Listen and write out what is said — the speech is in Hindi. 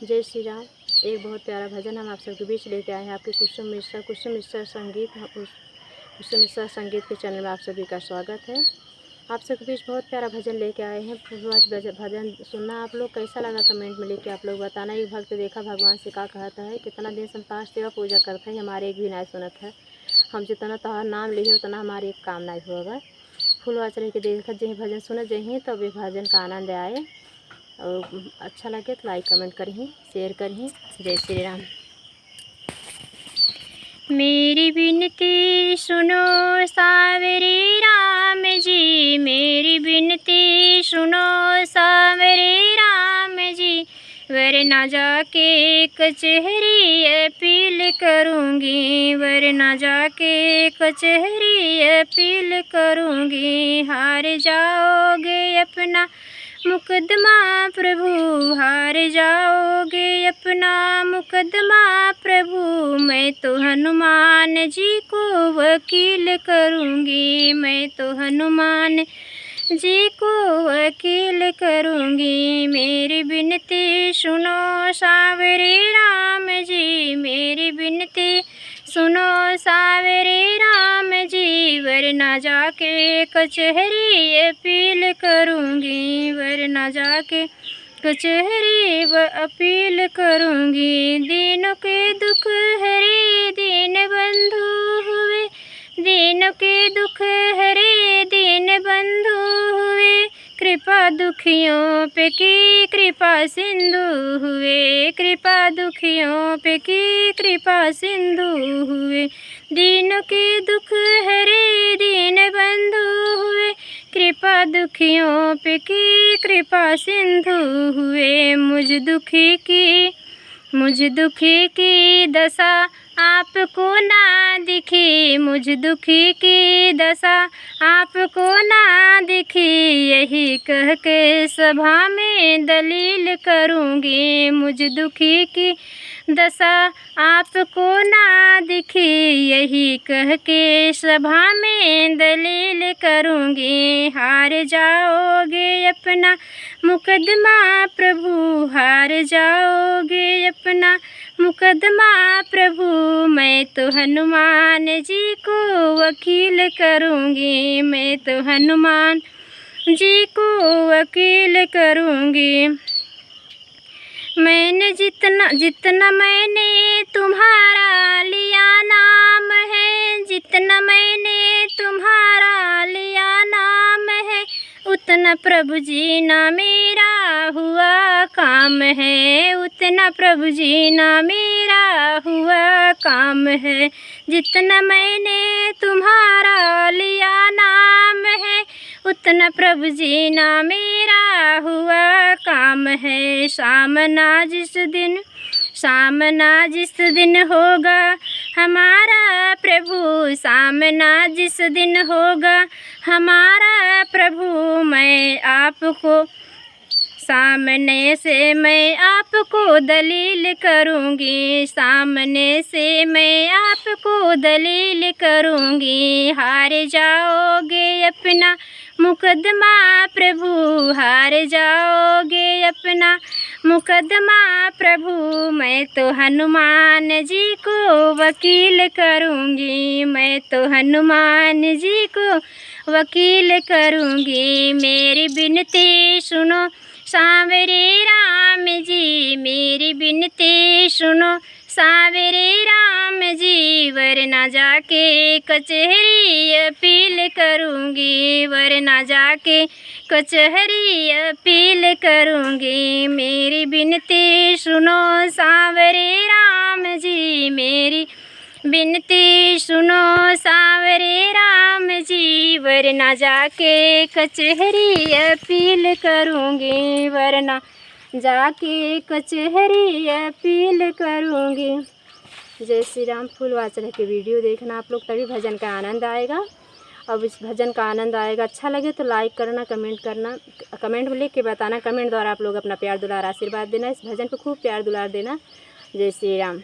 जय श्री राम। एक बहुत प्यारा भजन हम आप सबके बीच लेके आए हैं। आपके कुसुम मिश्रा संगीत कुसुम मिश्रा संगीत के चैनल में आप सभी का स्वागत है। आप सबके बीच बहुत प्यारा भजन लेके आए हैं। भजन सुनना आप लोग कैसा लगा कमेंट में लेके आप लोग बताना। एक भक्त देखा भगवान से का कहता है, कितना दिन से हम पाँच सेवा पूजा करते हैं, हमारे एक भी नहीं सुनत है। हम जितना तोहार नाम लिए उतना हमारे एक काम नहीं होगा। फूलवा चढ़ के देखा जही भजन सुन जही तब ये भजन का आनंद आए। और अच्छा लगे तो लाइक कमेंट करें, शेयर करें। जय श्री राम। मेरी विनती सुनो सावरे राम जी, मेरी विनती सुनो सावरे राम जी, वरना जाके कचहरी अपील करूँगी, वरना जाके कचहरी अपील करूँगी। हार जाओगे अपना मुकदमा प्रभु, हार जाओगे अपना मुकदमा प्रभु। मैं तो हनुमान जी को वकील करूँगी, मैं तो हनुमान जी को वकील करूँगी। मेरी विनती सुनो सावरे राम जी, मेरी विनती सुनो सावरे राम जी, वरना जाके कचहरी अपील करूँगी, वरना जाके कचहरी अपील करूँगी। दीनों के दुख हरे दीन बंधु हुए, दीनों के दुख हरे दीन बंधु हुए, कृपा दुखियों पे की कृपा सिंधु हुए, कृपा दुखियों पे की कृपा सिंधु हुए। दीनों के दुख हरे दीन बंधु हुए, कृपा दुखियों पे की कृपा सिंधु हुए। मुझ दुखी की दशा आपको ना दिखी, मुझ दुखी की दशा आपको ना दिखी, यही कह के सभा में दलील करूँगी। मुझ दुखी की दशा आपको ना दिखी, यही कह के सभा में दलील करूँगी। हार जाओगे अपना मुकदमा प्रभु, हार जाओगे अपना मुकदमा प्रभु। मैं तो हनुमान जी को वकील करूँगी, मैं तो हनुमान जी को वकील करूँगी। मैंने जितना मैंने तुम्हारा लिया नाम है, जितना मैंने तुम्हारा लिया नाम है, उतना प्रभु जी ना मेरा हुआ काम है, उतना प्रभु जी ना मेरा हुआ काम है। जितना मैंने तुम्हारा लिया नाम है, उतना प्रभु जी ना मेरा हुआ काम है। सामना जिस दिन होगा हमारा प्रभु, सामना जिस दिन होगा हमारा प्रभु, मैं आपको सामने से मैं आपको दलील करूँगी, सामने से मैं आपको दलील करूँगी। हार जाओगे अपना मुकदमा प्रभु, हार जाओगे अपना मुकदमा प्रभु। मैं तो हनुमान जी को वकील करूँगी, मैं तो हनुमान जी को वकील करूँगी। मेरी विनती सुनो सावरे राम जी, मेरी विनती सुनो सावरे राम जी, वरना जाके कचहरी अपील करूँगी, वरना जाके कचहरी अपील करूँगी। मेरी विनती सुनो सावरे राम जी, मेरी विनती सुनो सावरे राम जी, वरना जाके कचहरी अपील करूँगी, वरना जाके कचहरी अपील करूँगी। जय श्री राम। फूलवा चढ़ के वीडियो देखना आप लोग, तभी भजन का आनंद आएगा। अब इस भजन का आनंद आएगा, अच्छा लगे तो लाइक करना, कमेंट में लिख के बताना। कमेंट द्वारा आप लोग अपना प्यार दुलार आशीर्वाद देना। इस भजन को खूब प्यार दुलार देना। जय श्री राम।